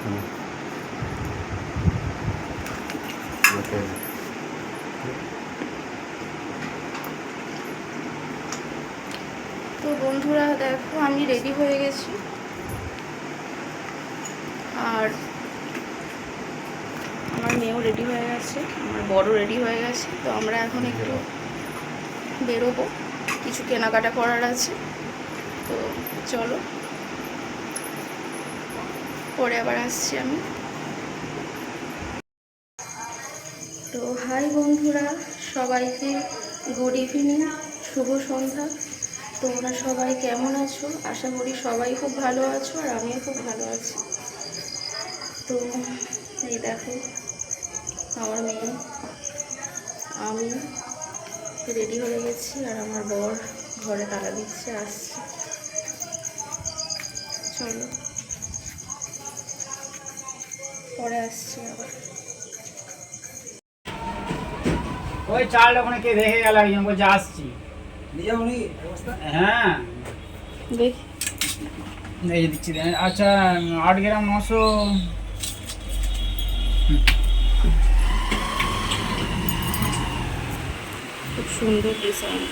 তো বন্ধুরা দেখো আমি রেডি হয়ে গেছি, আর আমার মেয়েও রেডি হয়ে গেছে, আমার বড় রেডি হয়ে গেছে। তো আমরা এখন একটু বেরোবো, কিছু কেনাকাটা করার আছে। তো চলো, পরে আবার আসছি আমি। তো হাই বন্ধুরা, সবাইকে গুড ইভিনিং, শুভ সন্ধ্যা। তোমরা সবাই কেমন আছো? আশা করি সবাই খুব ভালো আছো, আর আমিও খুব ভালো আছি। তো এই দেখো আমার মেয়ে, আমি রেডি হয়ে গেছি, আর আমার বর ঘরে তালা দিচ্ছে, আসছে। চলো পরে আসছি আবার। ওই চালটা ওখানে কে রেখে গেল, একজন বলছে আসছি। হ্যাঁ দেখ এই যে দিচ্ছি। আচ্ছা 8 গ্রাম 900। খুব সুন্দর ডিজাইন।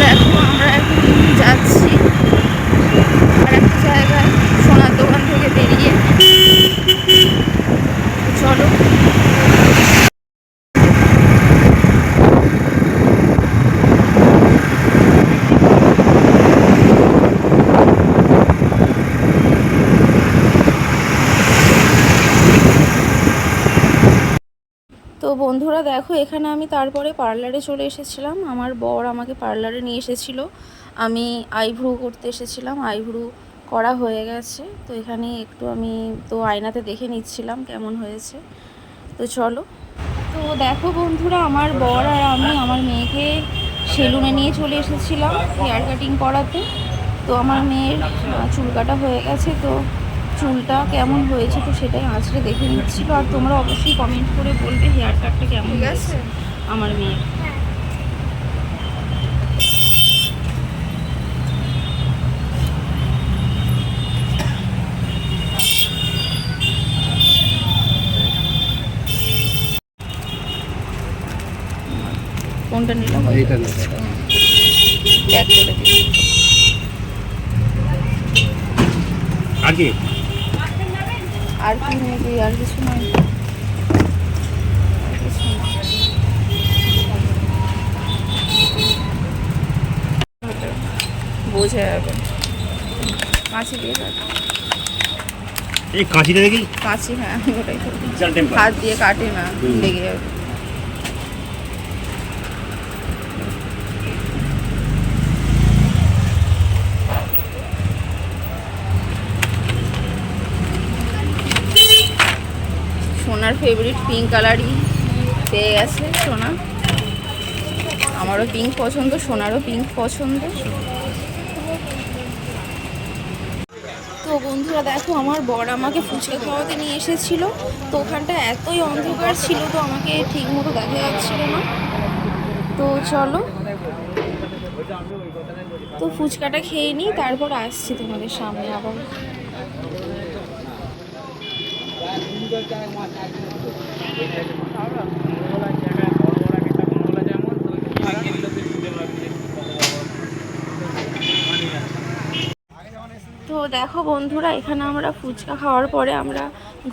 দেখো আমরা এখন যাচ্ছি আর একটা জায়গায়, সোনার দোকান থেকে বেরিয়ে। চলো তো বন্ধুরা দেখো, এখানে আমি তারপরে পার্লারে চলে এসেছিলাম। আমার বর আমাকে পার্লারে নিয়ে এসেছিল, আমি আইব্রু করতে এসেছিলাম। আইব্রু করা হয়ে গেছে, তো এখানে একটু আমি তো আয়নাতে দেখে নিচ্ছিলাম কেমন হয়েছে। তো চলো। তো দেখো বন্ধুরা, আমার বর আর আমি আমার মেয়েকে সেলুনে নিয়ে চলে এসেছিলাম হেয়ার কাটিং করাতে। তো আমার মেয়ের চুল কাটা হয়ে গেছে, তো চুলটা কেমন হয়েছে তো সেটাই আঁচড়ে দেখে নিচ্ছিল। আর তোমরা অবশ্যই কমেন্ট করে বলবে হেয়ার কাটটা কেমন হয়েছে আমার মেয়ের। কোনটা নিলাম? এইটা না, প্যাক করে দিই আগে আর কি নেবি? আর কিছু নয়, আর কিছু না। বোঝা যাবে, কাঁচি দিয়ে কাট। এই কাঁচিটা দেখি। কাঁচি, হ্যাঁ ওটাই তো, বিশাল টেম্পার। হাত দিয়ে কাটে না, লেগে যাবে। সোনার ফেভারিট পিঙ্ক কালারই পেয়ে গেছে সোনা। আমারও পিঙ্ক পছন্দ, সোনারও পিঙ্ক পছন্দ। তো বন্ধুরা দেখো, আমার বর আমাকে ফুচকা খাওয়াতে নিয়ে এসেছিল। তো ওখানটা এতই অন্ধকার ছিল, তো আমাকে ঠিক মতো দেখা যাচ্ছিল না। তো চলো, তো ফুচকাটা খেয়ে নিই, তারপর আসছি তোমাদের সামনে আবার। তো দেখো বন্ধুরা, এখানে আমরা ফুচকা খাওয়ার পরে আমরা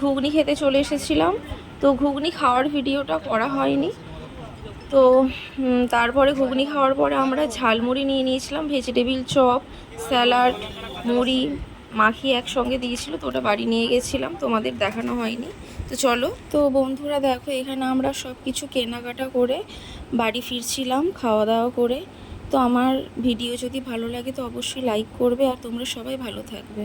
ঘুগনি খেতে চলে এসেছিলাম। তো ঘুগনি খাওয়ার ভিডিওটা করা হয়নি। তো তারপরে ঘুগনি খাওয়ার পরে আমরা ঝালমুড়ি নিয়ে নিয়েছিলাম, ভেজিটেবিল চপ, স্যালাড, মুড়ি মাখিয়ে একসঙ্গে দিয়েছিল। তো ওটা বাড়ি নিয়ে গেছিলাম, তোমাদের দেখানো হয়নি। তো চলো। তো বন্ধুরা দেখো, এখানে আমরা সব কিছু কেনাকাটা করে বাড়ি ফিরছিলাম খাওয়া দাওয়া করে। তো আমার ভিডিও যদি ভালো লাগে তো অবশ্যই লাইক করবে, আর তোমরা সবাই ভালো থাকবে।